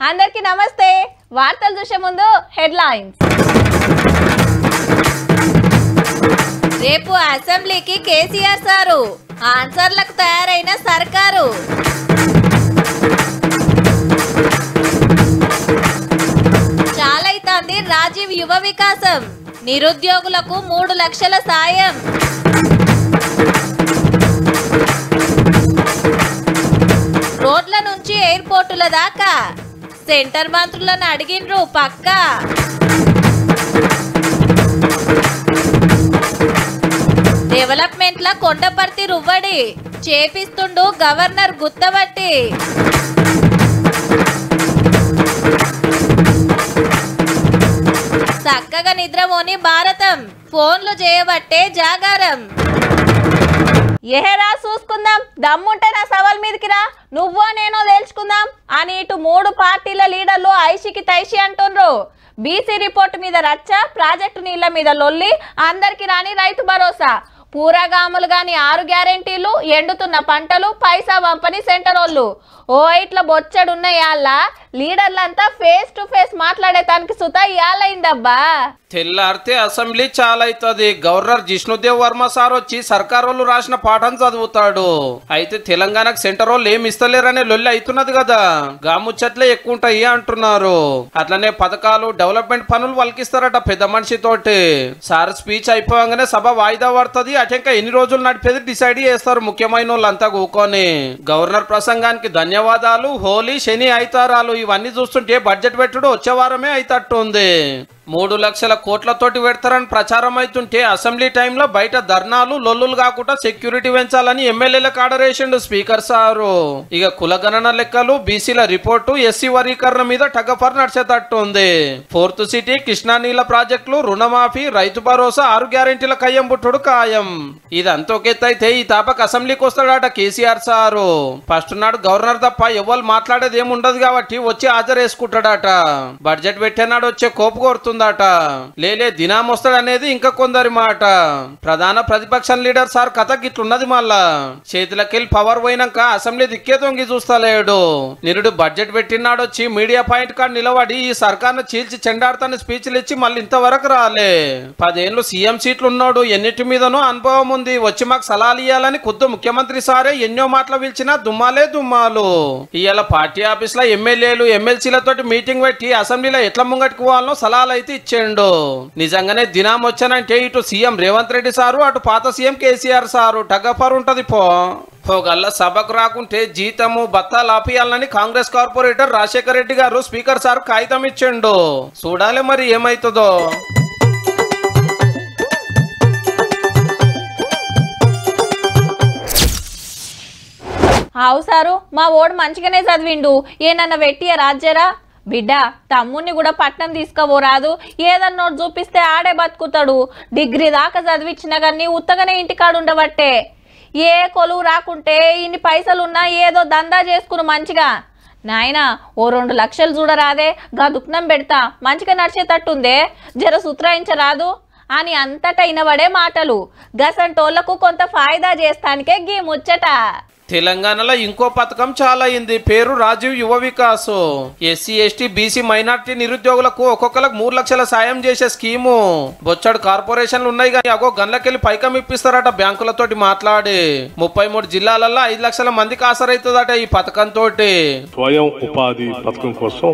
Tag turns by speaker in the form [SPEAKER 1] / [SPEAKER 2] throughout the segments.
[SPEAKER 1] అందరికీ నమస్తే. వార్తలు చూసే ముందు హెడ్లైన్స్. రేపు అసెంబ్లీకి కేసీఆర్ సారు ఆన్సర్లకు తయారైన సర్కారు. చాలైతాంది రాజీవ్ యువ వికాసం, నిరుద్యోగులకు 3 లక్షల సాయం. రోడ్ల నుంచి ఎయిర్పోర్టుల దాకా సెంటర్ మంత్రులను అడిగిన్రు పక్కా. డెవలప్మెంట్ల కొండపర్తి రువ్వడి చేపిస్తుండు గవర్నర్ గుత్తబట్టి. చక్కగా నిద్రమోని భారతం, ఫోన్లు చేయబట్టే జాగారం. ఏహరా చూసుకుందాం, దమ్ముంటే నా సవాల్ మీదకి రా, నువ్వో నేనో తేల్చుకుందాం అని ఇటు 3 పార్టీల లీడర్లు ఐషికి తైషి అంటుండ్రు. బీసీ రిపోర్టు మీద రచ్చ, ప్రాజెక్టు నీళ్ల మీద లొల్లి, అందరికి రాని రైతు భరోసా, పూరగాములు గాని 6 గ్యారెంటీలు, ఎండుతున్న పంటలు, పైసా పంపని సెంటరోళ్ళు. ఓ ఇట్లా బొచ్చడున్న యాళ్ళ లీడర్లంతా ఫేస్ టు ఫేస్ మాట్లాడేటానికి సుత యాలైందబ్బా.
[SPEAKER 2] తెల్లారితే assembly చాలైతుంది. Governor Jishnu Dev Varma sir వచ్చి సర్కారోళ్ళు రాసిన పాఠం చదువుతాడు. అయితే తెలంగాణకు సెంటర్ వాళ్ళు ఏమి ఇస్తలేరనే లొల్లి అవుతున్నది కదా, గాముచ్చట్లే ఎక్కువ ఉంటాయి అంటున్నారు. అట్లనే పథకాలు, డెవలప్మెంట్ పనులు వలికిస్తారట పెద్ద మనిషి తోటి. సార్ స్పీచ్ అయిపోగానే సభ వాయిదా పడుతుంది. అటెంక ఎన్ని రోజులు నడిపేది డిసైడ్ చేస్తారు ముఖ్యమైన వాళ్ళంతా కూకొని. గవర్నర్ ప్రసంగానికి ధన్యవాదాలు, హోలీ, శని, ఐతారాలు ఇవన్నీ చూస్తుంటే బడ్జెట్ పెట్టుడు వచ్చే వారమే అయితట్టుంది. 3 లక్షల కోట్లతోటి పెడతారని ప్రచారం అవుతుంటే అసెంబ్లీ టైంలో బయట ధర్నాలు, లొల్లులు కాకుండా సెక్యూరిటీ పెంచాలని ఎమ్మెల్యేలకు ఆర్డర్ వేసిండు స్పీకర్ సారు. ఇక కులగణన లెక్కలు, బీసీల రిపోర్టు, ఎస్సీ వర్గీకరణ మీద టగఫర్ నడిచేటట్టు ఉంది. 4th సిటీ, కృష్ణా నీళ్ల ప్రాజెక్టులు, రుణమాఫీ, రైతు భరోసా, 6 గ్యారెంటీల కయ్యం బుట్టుడు ఖాయం. ఇదంతా ఒకెత్తైతే ఈ తాపకు అసెంబ్లీకి వస్తాడట కేసీఆర్ సారు. ఫస్ట్ నాడు గవర్నర్ తప్ప ఎవరు మాట్లాడేది ఏమి ఉండదు కాబట్టి వచ్చి హాజరేసుకుంటాడట. బడ్జెట్ పెట్టేనాడు వచ్చే కోపు కోరుతుంది. లేలే దినాం వస్తాడనేది ఇంకా కొందరి మాట. ప్రధాన ప్రతిపక్ష లీడర్ సార్ కథ గిట్లున్నది. మళ్ళా చేతులకెళ్ళి పవర్ పోయినాక అసెంబ్లీ దిక్కే తొంగి చూస్తలేడు. నిరుడు బడ్జెట్ పెట్టినాడు వచ్చి మీడియా పాయింట్ కాడ నిలబడి ఈ సర్కార్ను చీల్చి చెండాడుతాన్ని స్పీచ్లు ఇచ్చి మళ్ళీ ఇంతవరకు రాలే. 10 ఏళ్ళు సీఎం సీట్లు ఉన్నాడు, ఎన్నిటి మీదనో అనుభవం ఉంది. వచ్చి మాకు సలహాలు ఇవ్వాలని ఖుద్దు ముఖ్యమంత్రి సారే ఎన్నో మాటలు పిలిచినా దుమ్మాలే దుమ్మాలు. ఇవాళ పార్టీ ఆఫీస్ లో ఎమ్మెల్యేలు, ఎమ్మెల్సీలతోటి మీటింగ్ పెట్టి అసెంబ్లీలో ఎట్లా ముంగట్టుకు వాళ్ళనో సలహాలు అయితే ఇచ్చేండు. నిజంగానే దినాం వచ్చానంటే ఇటు సీఎం రేవంత్ రెడ్డి సారు, అటు పాత సీఎం కేసీఆర్ సారు టగఫర్ ఉంటది. పోగల్ల సభకు రాకుంటే జీతము బత్తాలు ఆపియాలని కాంగ్రెస్ కార్పొరేటర్ రాజశేఖర్ రెడ్డి గారు స్పీకర్ సార్ కాగితం ఇచ్చిండు. చూడాలి మరి ఏమైతుందో.
[SPEAKER 1] అవు సారు, మా ఓడు మంచిగానే చదివిండు, ఏనన్నా వెట్టియ రాజ్యరా బిడ్డ. తమ్ముడిని కూడా పట్నం తీసుకుపోరాదు, ఏదన్నోటి చూపిస్తే ఆడే బతుకుతాడు. డిగ్రీ దాకా చదివించినా కానీ ఉత్తగానే ఇంటికాడు ఉండబట్టే. ఏ కొలువు రాకుంటే ఇన్ని పైసలున్నా ఏదో దందా చేసుకుని మంచిగా. నాయనా ఓ 2 లక్షలు చూడరాదే, గా దుఃఖం పెడతా, మంచిగా నడిచేటట్టుందే, జర సుత్రాయించరాదు అని అంతటా ఇనబడే మాటలు. గసంటోళ్లకు కొంత ఫాయిదా చేస్తానికే గీ ముచ్చట.
[SPEAKER 2] తెలంగాణలో ఇంకో పథకం చాలా అయింది. పేరు రాజీవ్ యువ Vikas. SC, ST, BC, minority నిరుద్యోగులకు ఒక్కొక్కరికి 3 లక్షల సాయం చేసే స్కీము. బొచ్చడు కార్పొరేషన్లు ఉన్నాయి కానీ అగో గన్లకెళ్ళి పైకం ఇప్పిస్తారట బ్యాంకులతోటి మాట్లాడి. 33 జిల్లాలలో 5 లక్షల మందికి ఆసరైతుందట ఈ పథకంతో.
[SPEAKER 3] స్వయం ఉపాధి పథకం కోసం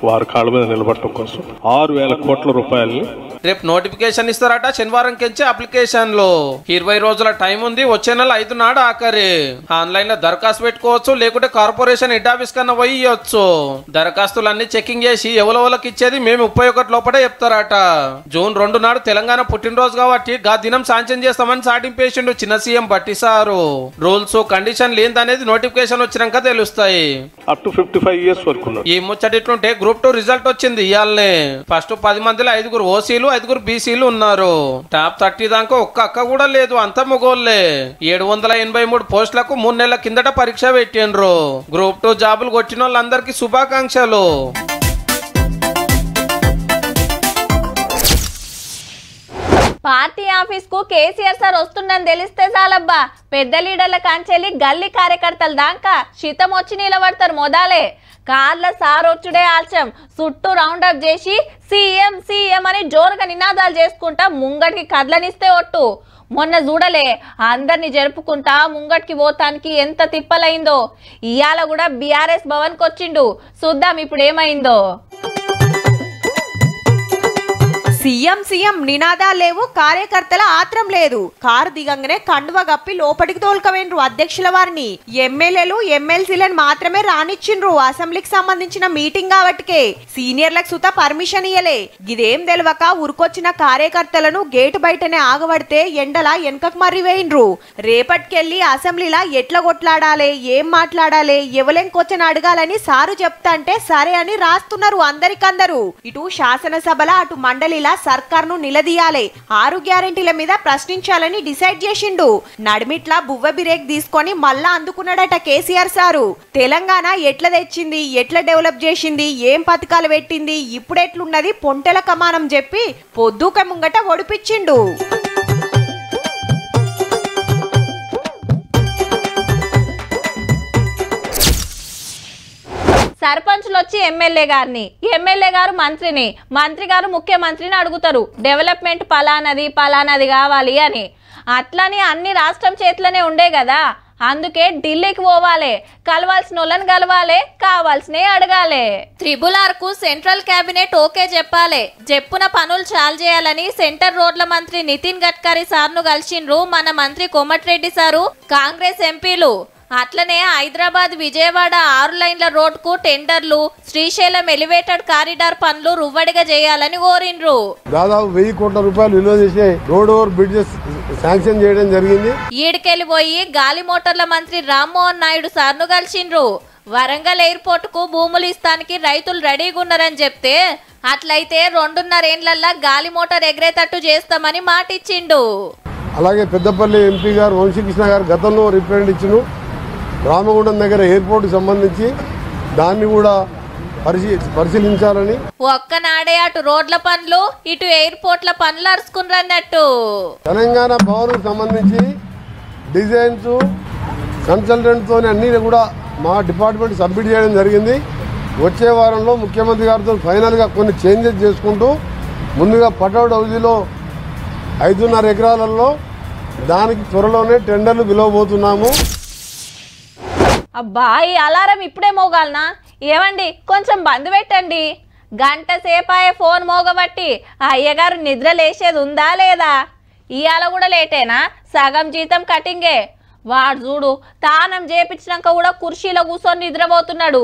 [SPEAKER 3] వారి కాళ్ళ మీద నిలబడటం కోసం 6,000 కోట్ల రూపాయలని
[SPEAKER 2] రేపు నోటిఫికేషన్ ఇస్తారట. శనివారం కెంచి అప్లికేషన్లు. 20 రోజుల టైం ఉంది. వచ్చే నెల 5 నాడు ఆఖరి. ఆన్లైన్ లో దరఖాస్తు పెట్టుకోవచ్చు, లేకుంటే కార్పొరేషన్ హెడ్ ఆఫీస్ కన్నా పోయి ఇవ్వచ్చు. దరఖాస్తులన్నీ చెకింగ్ చేసి ఎవరికి ఇచ్చేది మేము 31 లోపలే చెప్తారట. జూన్ 2 నాడు తెలంగాణ పుట్టినరోజు కాబట్టి గా దినం శాంక్షన్ చేస్తామని సాటింపేసిండు చిన్న సీఎం బట్టి సారు. రూల్స్, కండిషన్ లేదనేది నోటిఫికేషన్ వచ్చినాక తెలుస్తాయి.
[SPEAKER 3] అప్ టు 55 ఇయర్స్ వరకు.
[SPEAKER 2] ఈ ముచ్చటిట్లుంటే గ్రూప్ 2 రిజల్ట్ వచ్చింది ఇయాలనే. ఫస్ట్ 10 మందిలో 5 ఓసీలు, 5 బీసీలు ఉన్నారు. టాప్ 30 దాకా ఒక్క అక్క కూడా లేదు, అంత మొగోళ్లే. 783 పోస్టులకు 3 నెలల కిందట పరీక్ష పెట్టిండ్రు. గ్రూప్ 2 జాబులు కొట్టిన వాళ్ళందరికీ శుభాకాంక్షలు.
[SPEAKER 1] పార్టీ ఆఫీస్ కు కేసీఆర్ సార్ వస్తుండని తెలిస్తే చాలబ్బా పెద్ద లీడర్ల కాంచెల్లి గల్లీ కార్యకర్తల దాకా శితం వచ్చి నిలబడతారు మొదలే కార్ల సార్ వచ్చుడే ఆల్చం చుట్టూ రౌండప్ చేసి సీఎం సీఎం అని జోరుగా నినాదాలు చేసుకుంటా ముంగటికి కదలనిస్తే ఒట్టు మొన్న చూడలే అందరిని జరుపుకుంటా ముంగటికి పోతానికి ఎంత తిప్పలైందో ఇయాల కూడా బీఆర్ఎస్ భవన్ కి వచ్చిండు చూద్దాం ఇప్పుడు ఏమైందో
[SPEAKER 4] సీఎం సీఎం నినాదాలు లేవు కార్యకర్తల ఆత్రం లేదు కారు దిగంగానే కండువ గప్పి లోపలికి తోలుకవేండ్రు అధ్యక్షుల వారిని ఎమ్మెల్యేలు ఎమ్మెల్సీలను మాత్రమే రానిచ్చిండ్రు అసెంబ్లీకి సంబంధించిన మీటింగ్ కాబట్టికే సీనియర్లకు సుత పర్మిషన్ ఇయ్యలే ఇదేం తెలవక ఉరుకొచ్చిన కార్యకర్తలను గేటు బయటనే ఆగబడితే ఎండల వెనకకు మర్రివేయిండ్రు రేపటికెళ్ళి అసెంబ్లీలా ఎట్లా కొట్లాడాలి ఏం మాట్లాడాలి ఎవలేం క్వశ్చన్ అడగాలని సారు చెప్తాంటే సరే అని రాస్తున్నారు అందరికందరూ ఇటు శాసనసభల అటు మండలిలా సర్కార్ను నిలదీయాలి 6 గ్యారెంటీల మీద ప్రశ్నించాలని డిసైడ్ చేసిండు నడిమిట్లా బువ్వ బిరేక్ తీసుకొని మళ్ళా అందుకున్నాడట కేసీఆర్ సారు తెలంగాణ ఎట్లా తెచ్చింది ఎట్లా డెవలప్ చేసింది ఏం పథకాలు పెట్టింది ఇప్పుడెట్లున్నది పొంటెల కమానం చెప్పి పొద్దుక ముంగట ఒడిపించిండు
[SPEAKER 1] సర్పంచులు వచ్చి ఎమ్మెల్యే గారు మంత్రిని మంత్రి గారు ముఖ్యమంత్రిని అడుగుతారు డెవలప్మెంట్ పలానది కావాలి అని అట్లని అన్ని రాష్ట్రం చేతిలోనే ఉండే కదా అందుకే ఢిల్లీకి పోవాలి కలవాల్సిన వాళ్ళని కలవాలి కావాల్సినవి అడగాలి త్రిబుల్-R కు సెంట్రల్ కేబినెట్ ఓకే చెప్పాలి చెప్పున పనులు చాలు చేయాలని సెంటర్ రోడ్ల మంత్రి నితిన్ గడ్కరీ సార్ను కలిసిండ్రు మన మంత్రి కోమటిరెడ్డి సారు కాంగ్రెస్ ఎంపీలు అట్లనే హైదరాబాద్ విజయవాడ 6 లైన్ల రోడ్కు టెండర్లు శ్రీశైలం ఎలివేటెడ్ కారిడార్ పనులు రువ్వడిగా చేయాలని కోరిండ్రు
[SPEAKER 5] దాదాపు 1000 కోట్ల రూపాయలు విలువ చేసే రోడ్ ఓవర్ బ్రిడ్జెస్ శాంక్షన్ చేయడం జరిగింది
[SPEAKER 1] ఈడికెళ్ళి పోయి గాలి మోటార్ల మంత్రి రామ్మోహన్ నాయుడు సార్ను కలిసిండ్రు వరంగల్ ఎయిర్పోర్ట్ కు భూములు ఇస్తానికి రైతులు రెడీగా ఉన్నారని చెప్తే అట్లయితే 2.5 ఏళ్లల్లా గాలి మోటార్ ఎగరేటట్టు చేస్తామని మాటిచ్చిండు
[SPEAKER 5] అలాగే పెద్దపల్లి ఎంపీ గారు వంశీకృష్ణ గారు గతంలో రిప్రజెంట్ ఇచ్చిన రామగుండం దగ్గర ఎయిర్పోర్ట్ సంబంధించి దాన్ని కూడా పరిశీలించాలని
[SPEAKER 1] ఒక్కనాడే అటు రోడ్ల పనులు ఇటు ఎయిర్పోర్ట్ల పనులు అరుచుకున్నట్టు
[SPEAKER 5] తెలంగాణ భవన్ సంబంధించి డిజైన్స్ కన్సల్టెంట్ తోని అన్ని కూడా మా డిపార్ట్మెంట్ సబ్మిట్ చేయడం జరిగింది వచ్చే వారంలో ముఖ్యమంత్రి గారితో ఫైనల్గా కొన్ని చేంజెస్ చేసుకుంటూ ముందుగా పటౌట్ హౌజీలో 5.5 ఎకరాలలో దానికి త్వరలోనే టెండర్లు పిలవబోతున్నాము
[SPEAKER 1] అబ్బా ఈ అలారం ఇప్పుడే మోగాలనా ఏమండి కొంచెం బంద్ పెట్టండి గంట సేపాయే ఫోన్ మోగబట్టి అయ్యగారు నిద్ర లేచేది ఉందా లేదా ఇవాళ కూడా లేటేనా సగం జీతం కటింగే వాడు చూడు తానం చేపించినాక కూడా కుర్చీలో కూర్చొని నిద్రపోతున్నాడు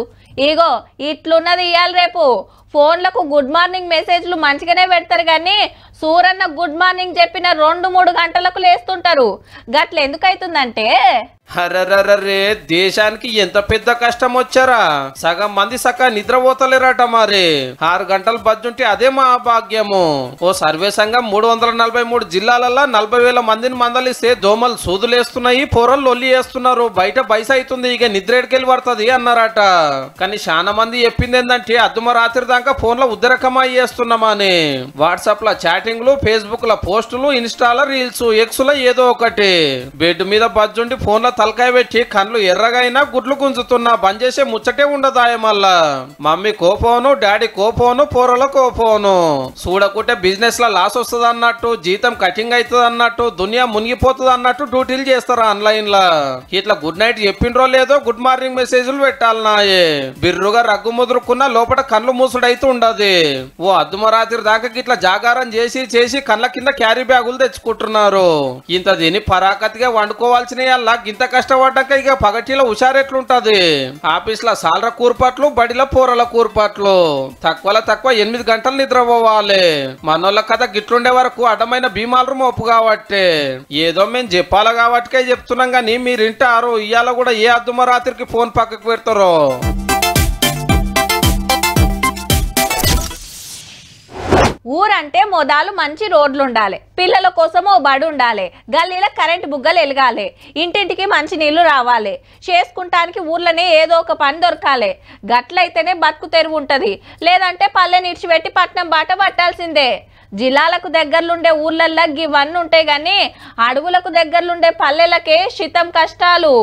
[SPEAKER 1] ఇగో ఇట్లున్నది ఇవాళ రేపు ఫోన్లకు గుడ్ మార్నింగ్ మెసేజ్లు మంచిగానే పెడతారు కానీ సూరన్న గుడ్ మార్నింగ్ చెప్పిన 2-3 గంటలకు లేస్తుంటారు గట్ల ఎందుకైతుందంటే
[SPEAKER 2] హరరరే దేశానికి ఎంత పెద్ద కష్టం వచ్చారా సగం మంది సక్క నిద్రపోతలేరట మరి 6 గంటలు బజ్జుంటే అదే మా భాగ్యము ఓ సర్వే సంఘం 343 జిల్లాలలో 40,000 మందిని మందలిస్తే దోమలు సూదులేస్తున్నాయి పొరలు లొల్లి వేస్తున్నారు బయట బయస అవుతుంది ఇక నిద్రేడికెళ్ళి పడుతుంది అన్నారట కానీ చాలా మంది చెప్పింది ఏంటంటే అద్దుమ రాత్రి దాకా ఫోన్ లో ఉద్దరకమా చేస్తున్నామని వాట్సాప్ లో చాటింగ్లు ఫేస్బుక్ లో పోస్టులు ఇన్స్టాలో రీల్స్ ఎక్స్ లో ఏదో ఒకటి బెడ్ మీద బజ్జుండి ఫోన్ లో తలకాయ పెట్టి కళ్ళు ఎర్రగైనా గుడ్లు గుంజుతున్నా బంద్ చేసే ముచ్చటే ఉండదాయ మళ్ళా మమ్మీ కోపోను డాడీ కోపోను పోరల కోపోను చూడకుంటే బిజినెస్ లో లాస్ వస్తుంది అన్నట్టు జీతం కటింగ్ అవుతుంది అన్నట్టు దునియా మునిగిపోతుంది అన్నట్టు డ్యూటీలు చేస్తారు ఆన్లైన్ లా ఇట్లా గుడ్ నైట్ చెప్పిండ్రో లేదో గుడ్ మార్నింగ్ మెసేజ్లు పెట్టాలన్నాయే బిర్రుగా రగ్గు ముదురుకున్న లోపల కళ్ళు మూసుడైతూ ఉండదు ఓ అద్దుమరాత్రి దాకా ఇట్లా జాగారం చేసి కళ్ళ కింద క్యారీ బ్యాగులు తెచ్చుకుంటున్నారు ఇంత దీని పరాకతిగా వండుకోవాల్సిన అలా గింత కష్టపడ్డాక ఇక పగటిలో హుషారెట్లుంటది ఆఫీస్ లో సాలర కూర్పాట్లు బడిలో పోరల కూర్పాట్లు తక్కువ 8 గంటలు నిద్రపోవాలి మనోళ్ళ కథ గిట్లుండే వరకు అడ్డమైన భీమాలు మోపు కాబట్టి ఏదో మేము చెప్పాలి కాబట్టికే చెప్తున్నాం కానీ మీరు వింటారు ఇవాళ కూడా ఏ అద్దుమరాత్రికి ఫోన్ పక్కకు పెడతారో
[SPEAKER 1] ఊరంటే మొదలు మంచి రోడ్లు ఉండాలి, పిల్లల కోసం ఓ బడి ఉండాలి, గల్లీలో కరెంటు బుగ్గలు వెలగాలి, ఇంటింటికి మంచి నీళ్లు రావాలి, చేసుకుంటానికి ఊర్లోనే ఏదో ఒక పని దొరకాలి. గట్లయితేనే బతుకు తెరువు ఉంటది, లేదంటే పల్లె నిడిచిపెట్టి పట్నం బాట పట్టాల్సిందే. జిల్లాలకు దగ్గరలుండే ఊర్లల్లో ఇవన్నీ ఉంటాయి కానీ అడవులకు దగ్గరలుండే పల్లెలకే శితం కష్టాలు.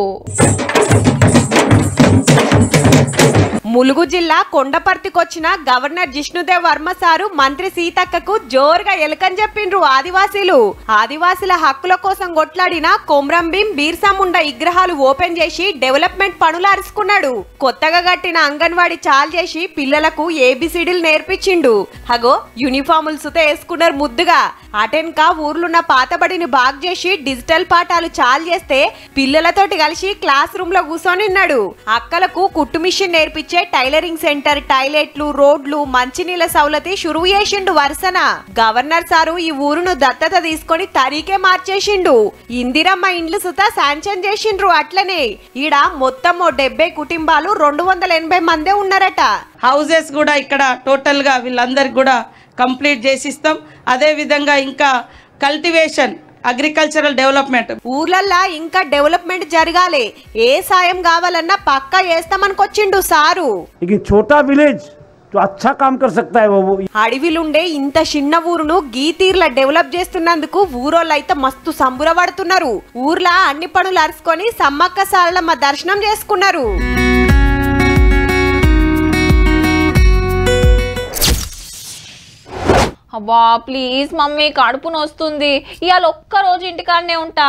[SPEAKER 4] ములుగు జిల్లా కొండపర్తికొచ్చిన గవర్నర్ జిష్ణుదేవ్ వర్మ సారు మంత్రి సీతక్కకు జోరుగా ఎలుకని చెప్పిండ్రు ఆదివాసీలు. ఆదివాసీల హక్కుల కోసం కొట్లాడిన కొమ్రంభీం బీర్సా ముండా విగ్రహాలు ఓపెన్ చేసి డెవలప్మెంట్ పనులు అరుచుకున్నాడు. కొత్తగా కట్టిన అంగన్వాడీ చాలు చేసి పిల్లలకు ఏబిసిడీలు నేర్పించిండు. హగో యూనిఫాములు సుత వేసుకున్నారు ముద్దుగా. అటెన్క ఊర్లున్న పాతబడిని బాగు చేసి డిజిటల్ పాఠాలు చాలు చేస్తే పిల్లలతోటి కలిసి క్లాస్ రూమ్ లో కూర్చొనిన్నాడు. అక్కలకు కుట్టు మిషన్ నేర్పించే టైలరింగ్ సెంటర్, టాయిలెట్లు, రోడ్లు, మంచినీళ్ళ సౌలతి షురువు చేసిండు వరుసన. గవర్నర్ సారు ఈ ఊరును దత్తత తీసుకొని తరీకే మార్చేసిండు. ఇందిరమ్మ ఇండ్లు సుత శాంక్షన్ చేసిండ్రు. అట్లనే ఈడ మొత్తం 70 కుటుంబాలు 280 మందే ఉన్నారట.
[SPEAKER 6] హౌసెస్ కూడా ఇక్కడ టోటల్ గా వీళ్ళందరికి కూడా కంప్లీట్ చేసిస్తాం. అదే విధంగా ఇంకా కల్టివేషన్, అగ్రికల్చరల్ డెవలప్మెంట్
[SPEAKER 4] ఊర్లల్లా ఇంకా డెవలప్మెంట్ జరగాలి. ఏ సాయం కావాలన్నా పక్కా చేస్తామనుకొచ్చిండు సారు.
[SPEAKER 7] छोटा विलेज जो अच्छा काम कर सकता है वो
[SPEAKER 4] అడవిలుండే ఇంత చిన్న ఊరును గీతీర్ల డెవలప్ చేస్తున్నందుకు ఊరోళ్ళైతే మస్తు సంబురపడుతున్నారు. ఊర్లా అన్ని పనులు అరుచుకొని సమ్మక్క సారలమ్మ దర్శనం చేసుకున్నారు.
[SPEAKER 1] అబ్బా ప్లీజ్ మమ్మీ కడుపు నొస్తుంది, ఇవాళ ఒక్కరోజు ఇంటికాడనే ఉంటా.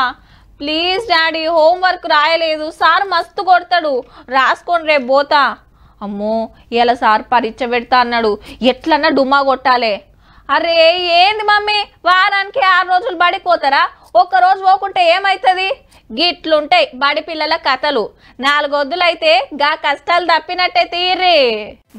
[SPEAKER 1] ప్లీజ్ డాడీ హోంవర్క్ రాయలేదు, సార్ మస్తు కొడతాడు, రాసుకొని రేపు పోతా. అమ్మో ఇలా సార్ పరీక్ష పెడతా అన్నాడు, ఎట్లన్నా డుమ్మా కొట్టాలి. అరే ఏంది మమ్మీ వారానికి 6 రోజులు బడికి పోతారా? ఒక్కరోజు పోకుంటే ఏమవుతుంది? గిట్లుంటాయి బడి పిల్లల కథలు. 4 వద్దులైతే గా కష్టాలు తప్పినట్టే తీర్రి.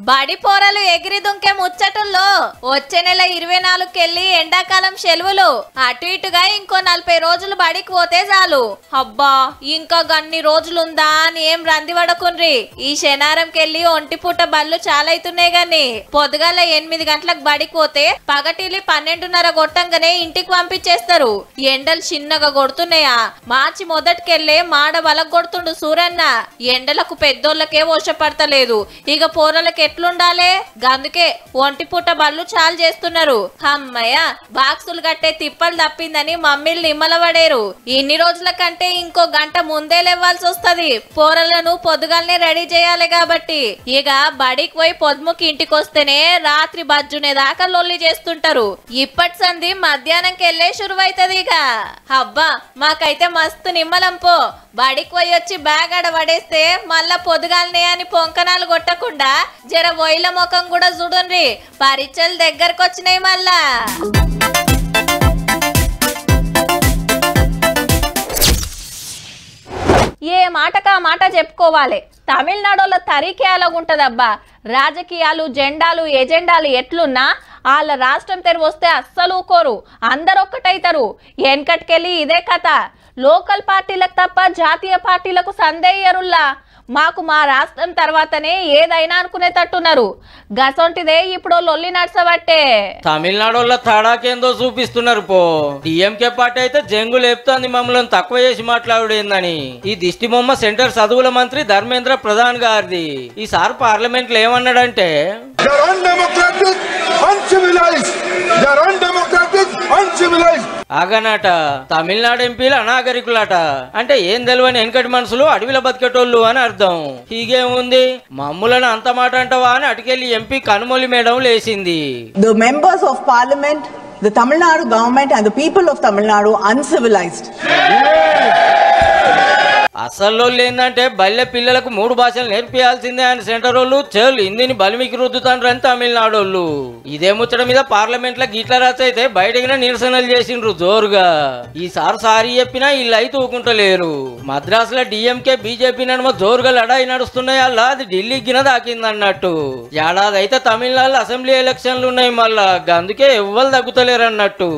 [SPEAKER 1] బడి పోరలు ఎగిరి దుంకే ముచ్చటుల్లో వచ్చే నెల 24కెళ్ళి ఎండాకాలం సెలవులు. అటు ఇటుగా ఇంకో 40 రోజులు బడికి పోతే చాలు. అబ్బా ఇంకా గన్ని రోజులుందా అని ఏం రంది పడకుండ్రి. ఈ శనారంకెళ్ళి ఒంటిపూట బళ్ళు చాలైతున్నాయి గాని పొద్దుగాల 8 గంటలకు బడికి పోతే పగటిలి 12:30 కొట్టంగానే ఇంటికి పంపించేస్తారు. ఎండలు చిన్నగా కొడుతున్నాయా? మార్చి మొదటికెళ్ళే మాడ బలకు కొడుతుండు సూరన్న. ఎండలకు పెద్దోళ్ళకే వర్షపడతలేదు, ఇక పోరలకి ఎట్లుండాలే? గందుకే ఒంటిపూట బళ్ళు చాలు చేస్తున్నారు. అమ్మయ్య బాక్సులు కట్టే తిప్పలు తప్పిందని మమ్మీలు నిమ్మలబడేరు. ఇన్ని రోజుల కంటే ఇంకో గంట ముందే లేవాల్సి వస్తది. పోరలను పొద్దుగాలనే రెడీ చేయాలి కాబట్టి ఇక బడికి పోయి పొద్దుముకి ఇంటికి వస్తేనే రాత్రి బజ్జునే దాకా లొల్లి చేస్తుంటారు. ఇప్పటి సంది మధ్యాహ్నంకి వెళ్ళే శురువైతది. ఇక అబ్బా మాకైతే మస్తు నిమ్మలంపో. బడికి పోయి వచ్చి బ్యాగ్ ఆడ పడేస్తే మళ్ళా పొద్దుగాలనే అని పొంకనాలు కొట్టకుండా జర ఒయిల ముఖం కూడా చూడండి, పరీక్షలు దగ్గరకు వచ్చినాయి మళ్ళా. ఏ మాటకా మాట చెప్పుకోవాలి. తమిళనాడులో తరీకే అలాగుంటదబ్బా. రాజకీయాలు, జెండాలు, ఎజెండాలు ఎట్లున్నా వాళ్ళ రాష్ట్రం తెరు వస్తే అస్సలు ఊకోరు, అందరు ఒక్కటైతారు. వెనకటికెళ్ళి ఇదే కథ. లోకల్ పార్టీలకు తప్ప జాతీయ పార్టీలకు సందేహరుల్లా. మాకు మా రాష్ట్రం తర్వాతనే ఏదైనా అనుకునేటట్టున్నారు. గసొంటిదే ఇప్పుడు లొల్లి నడసబట్టే.
[SPEAKER 8] తమిళనాడు తడాకేందో చూపిస్తున్నారు పో. డిఎంకే పార్టీ అయితే జంగు లేపుతోంది మమ్మల్ని తక్కువ చేసి మాట్లాడేందని. ఈ దిష్టి బొమ్మ సెంటర్ చదువుల మంత్రి ధర్మేంద్ర ప్రధాన్ గారిది. ఈసారి పార్లమెంట్ లో ఏమన్నాడంటే ఆగనాట తమిళనాడు ఎంపీలు అనాగరికులట. అంటే ఏం తెలియని వెనకటి మనుషులు అడవిలో బతికేటోళ్ళు అని అర్థం. హీగేముంది మమ్ములను అంత మాట అంటావా అని అటుకెళ్లి ఎంపీ కనుమొలి మేడం లేసింది.
[SPEAKER 9] The members of parliament, the Tamil Nadu government and the people of Tamil Nadu uncivilized.
[SPEAKER 8] అసలు ఏంటంటే బల్లె పిల్లలకు 3 భాషలు నేర్పియాల్సిందే అని సెంటర్ వాళ్ళు చెవులు హిందీని బలిమికి రుద్దుతాండ్రని తమిళనాడు వాళ్ళు. ఇదే ముచ్చట మీద పార్లమెంట్ లో గిట్ల రాసి అయితే బయటకి నిరసనలు చేసిండ్రు జోరుగా. ఈసారి సారీ చెప్పినా వీళ్ళు అయితే ఊకుంటలేరు. మద్రాసులో డిఎంకే బీజేపీ నడుమ జోరుగా లడాయి నడుస్తున్నాయి. అలా అది ఢిల్లీకి దాకింది అన్నట్టు. ఏడాది అయితే తమిళనాడులో అసెంబ్లీ ఎలక్షన్లు ఉన్నాయి మళ్ళా, అందుకే ఎవ్వరు తగ్గుతలేరు అన్నట్టు.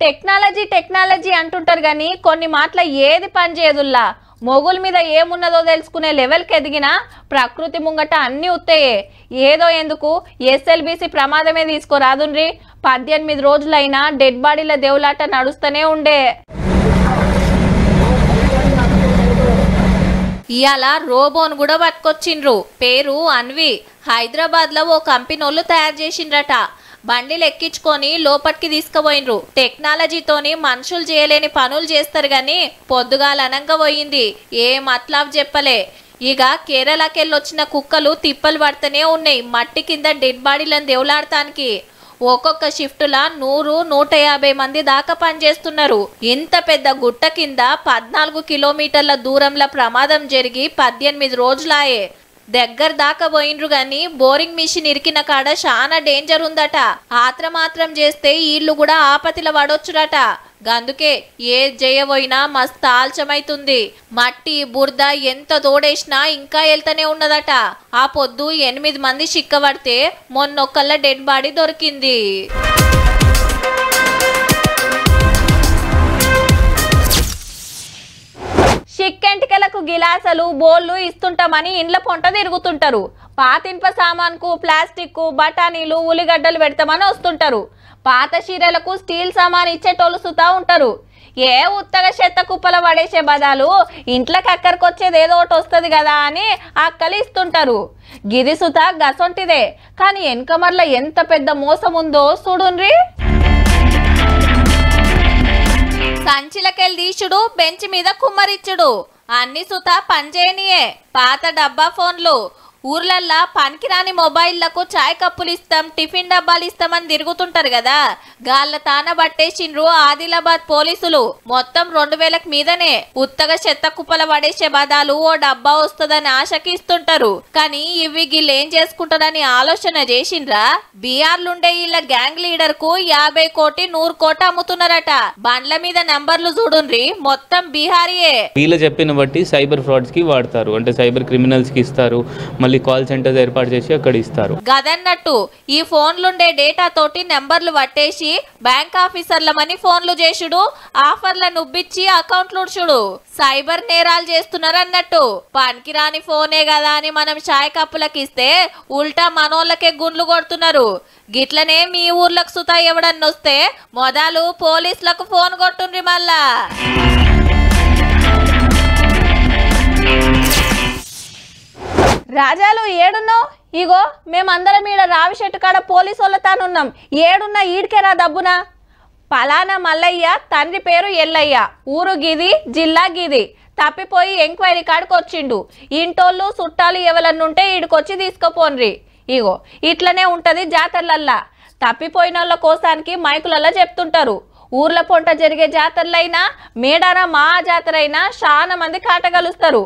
[SPEAKER 1] టెక్నాలజీ టెక్నాలజీ అంటుంటారు గాని కొన్ని మాటల ఏది పని చేయదుల్లా. మొగుల మీద ఏమున్నదో తెలుసుకునే లెవెల్కి ఎదిగినా ప్రకృతి ముంగట అన్నీ ఉత్తాయే. ఏదో ఎందుకు ఎస్ఎల్బిసి ప్రమాదమే తీసుకోరాదుండ్రి. 18 రోజులైనా డెడ్ బాడీల దేవులాట నడుస్తూనే ఉండే. ఇవాళ రోబోను కూడా పట్టుకొచ్చిండ్రు. పేరు అన్వి. హైదరాబాద్లో ఓ కంపెనీలు తయారు చేసిండ్రట. బండిలు ఎక్కించుకొని లోపలికి తీసుకుపోయినరు. టెక్నాలజీతోని మనుషులు చేయలేని పనులు చేస్తారు గాని పొద్దుగాల అనంగా పోయింది. ఏ మతలబ్ చెప్పలే. ఇక కేరళకెళ్ళొచ్చిన కుక్కలు తిప్పలు పడుతూనే ఉన్నాయి మట్టి కింద డెడ్ బాడీలను దేవులాడటానికి. ఒక్కొక్క షిఫ్టులా 100-150 మంది దాకా పనిచేస్తున్నారు. ఇంత పెద్ద గుట్ట కింద 14 కిలోమీటర్ల దూరంలో ప్రమాదం జరిగి 18 రోజులాయే. దగ్గర దాకా పోయిండ్రు గాని బోరింగ్ మిషన్ ఇరికిన కాడ చాలా డేంజర్ ఉందట. ఆత్రమాత్రం చేస్తే ఇల్లు కూడా ఆపతిలో పడొచ్చురట. గందుకే ఏ జయపోయినా మస్తు ఆల్చమైతుంది. మట్టి బురద ఎంత తోడేసినా ఇంకా వెళ్తూనే ఉన్నదట. ఆ పొద్దు 8 మంది చిక్కబడితే మొన్నొక్కళ్ళ డెడ్ బాడీ దొరికింది. చిక్కెంటికలకు గిలాసలు బోళ్ళు ఇస్తుంటామని ఇండ్ల పొంట తిరుగుతుంటారు. పాతింప సామాన్కు ప్లాస్టిక్ బఠానీలు ఉల్లిగడ్డలు పెడతామని వస్తుంటారు. పాత చీరలకు స్టీల్ సామాన్ ఇచ్చేటోళ్ళు సుతా ఉంటారు. ఏ ఉత్తగా చెత్త కుప్పల పడేసే బదాలు ఇంట్లోకి అక్కడికొచ్చేది ఏదో ఒకటి వస్తుంది కదా అని అక్కలు ఇస్తుంటారు. గిది సుతా గసొంటిదే. కానీ వెనకమర్ల ఎంత పెద్ద మోసం ఉందో చూడుండ్రి. సంచిలకెళ్ళి తీసుడు, బెంచ్ మీద కుమ్మరిచ్చుడు, అన్ని సుతా పనిచేయనియే. పాత డబ్బా ఫోన్లు, ఊర్లల్లా పనికిరాని మొబైళ్లకు చాయ్ కప్పులు ఇస్తాం, టిఫిన్ డబ్బాలు ఇస్తామని తిరుగుతుంటారు కదా. గాళ్ళ తాన పట్టేసిండ్రు ఆదిలాబాద్ పోలీసులు. మొత్తం 2000 మీదనే. ఉత్తగా చెత్త కుప్పల పడేసే బదాలు ఓ డబ్బా వస్తుందని ఆశకి ఇస్తుంటారు. కానీ ఇవి గిల్లేం చేసుకుంటారని ఆలోచన చేసిండ్రా. బీఆర్లుండే వీళ్ళ గ్యాంగ్ లీడర్ కు 50 కోటి 100 కోటి అమ్ముతున్నారట. బండ్ల మీద నంబర్లు చూడుండ్రి, మొత్తం బీహారీయే.
[SPEAKER 10] వీళ్ళు చెప్పిన బట్టి సైబర్ ఫ్రాడ్స్ కి వాడతారు. అంటే సైబర్ క్రిమినల్స్ కి ఇస్తారు, మళ్ళీ కాల్ సెంటర్స్ ఏర్పాటు చేసి అక్కడ ఇస్తారు.
[SPEAKER 1] గదన్నట్టు ఈ ఫోన్లుండే డేటా తోటి నెంబర్లు పట్టేసి బ్యాంక్ ఆఫీసర్లమని ఫోన్లు చేసుడు, ఆఫర్లను ఉబ్బిచ్చి అకౌంట్లు ఉడ్చుడు. సైబర్ నేరాలు చేస్తున్నారు అన్నట్టు. పనికిరాని ఫోనే కదా అని మనం చాయ్ కప్పులకు ఇస్తే ఉల్టా మనోళ్ళకే గుండ్లు కొడుతున్నారు. గిట్లనే మీ ఊర్లకు సుతా ఎవడన్నొస్తే మొదలు పోలీసులకు ఫోన్ కొట్టుండ్రి మళ్ళా. రాజాలు ఏడున్నావు? ఇగో మేమందరం ఈడ రావి చెట్టు కాడ పోలీసు వాళ్ళతానున్నాం. ఏడున్నా ఈడికే రా దబ్బునా. పలానా మల్లయ్య, తండ్రి పేరు ఎల్లయ్య, ఊరు గిది, జిల్లా గిది. తప్పిపోయి ఎంక్వైరీ కాడికి వచ్చిండు. ఇంటోళ్ళు చుట్టాలు ఎవరన్నుంటే ఈడికొచ్చి తీసుకుపోన్రి. ఇగో ఇట్లనే ఉంటది జాతరలల్లా. తప్పిపోయిన వాళ్ళ కోసానికి మైకులల్లా చెప్తుంటారు. ఊర్ల పొంట జరిగే జాతరలైనా మేడార మా జాతరైనా చాలా మంది కాటగలుస్తారు.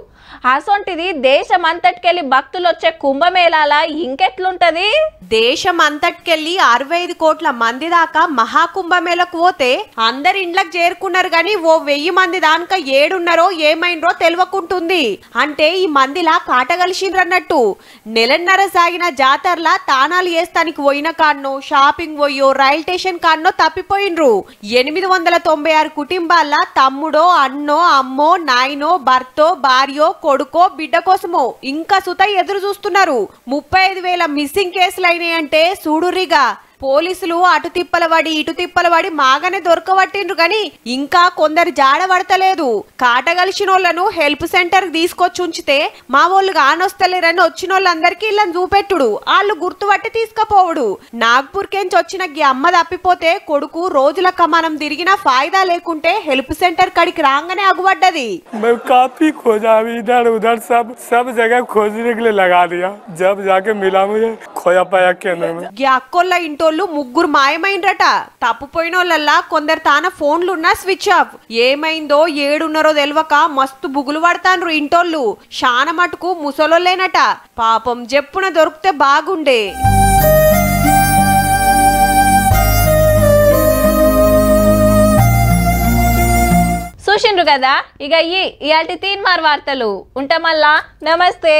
[SPEAKER 1] అసొంటిది దేశమంతటికెళ్ళి భక్తులు వచ్చే కుంభమేళాల ఇంకెట్లుంటది.
[SPEAKER 4] దేశమంతటికెళ్ళి 65 కోట్ల మంది దాకా మహాకుంభమేళకు పోతే అందరి ఇండ్లకు చేరుకున్నారు గాని ఓ 1000 మంది దాకా ఏడున్నారో ఏమైండ్రో తెలియకుంటుంది. అంటే ఈ మందిలా కాటగలిసిండ్రన్నట్టు. నెలన్నర సాగిన జాతరలా తానాలు వేస్తానికి పోయిన కాన్నో, షాపింగ్ పోయో, రైల్ స్టేషన్ కాన్నో తప్పిపోయిండ్రు. 896 కుటుంబాల తమ్ముడో, అన్నో, అమ్మో, నాయనో, భర్తో, భార్యో, కొడుకో, బిడ్డ కోసమో ఇంకా సుత ఎదురు చూస్తున్నారు. 35,000 మిస్సింగ్ కేసులు అయినాయంటే చూడురిగా. పోలీసులు అటు తిప్పలవాడి ఇటు తిప్పలవాడి మాగానే దొరకబట్టిండ్రు గాని ఇంకా కొందరు జాడబడతలేదు. కాటగలిసిన వాళ్ళను హెల్ప్ సెంటర్ తీసుకొచ్చి ఉంచితే మా వాళ్ళు కానొస్తలేరని వచ్చిన వాళ్ళందరికీ ఇలా చూపెట్టుడు, వాళ్ళు గుర్తుపట్టి తీసుకుపోవుడు. నాగ్పూర్ కెంచి వచ్చిన గీ అమ్మ తప్పిపోతే కొడుకు రోజుల కమానం తిరిగినా ఫాయిదా లేకుంటే హెల్ప్ సెంటర్ కడికి రాగానే అగుపడ్డది.
[SPEAKER 11] काफी खोजा इधर उधर सब जगह खोजने के लिए लगा दिया, जब जाके मिला मुझे खोया पाया केंद्र में.
[SPEAKER 4] గీ అక్కోళ్ళ ఇంటోళ్ళు ముగ్గురు మాయమైండ్రట. తప్పుపోయిన వాళ్ళల్లా కొందరు తాన ఫోన్లున్నా స్విచ్ ఆఫ్. ఏమైందో ఏడున్నరో తెలవక మస్తు బుగులు పడతాన్రు ఇంటోళ్ళు. శాన మటుకు ముసలోళ్ళేనట. పాపం జప్పున దొరికితే బాగుండే.
[SPEAKER 1] చూసిండ్రు కదా. ఇక ఇయాల్టి తీన్మార్ వార్తలు ఉంటామల్లా. నమస్తే.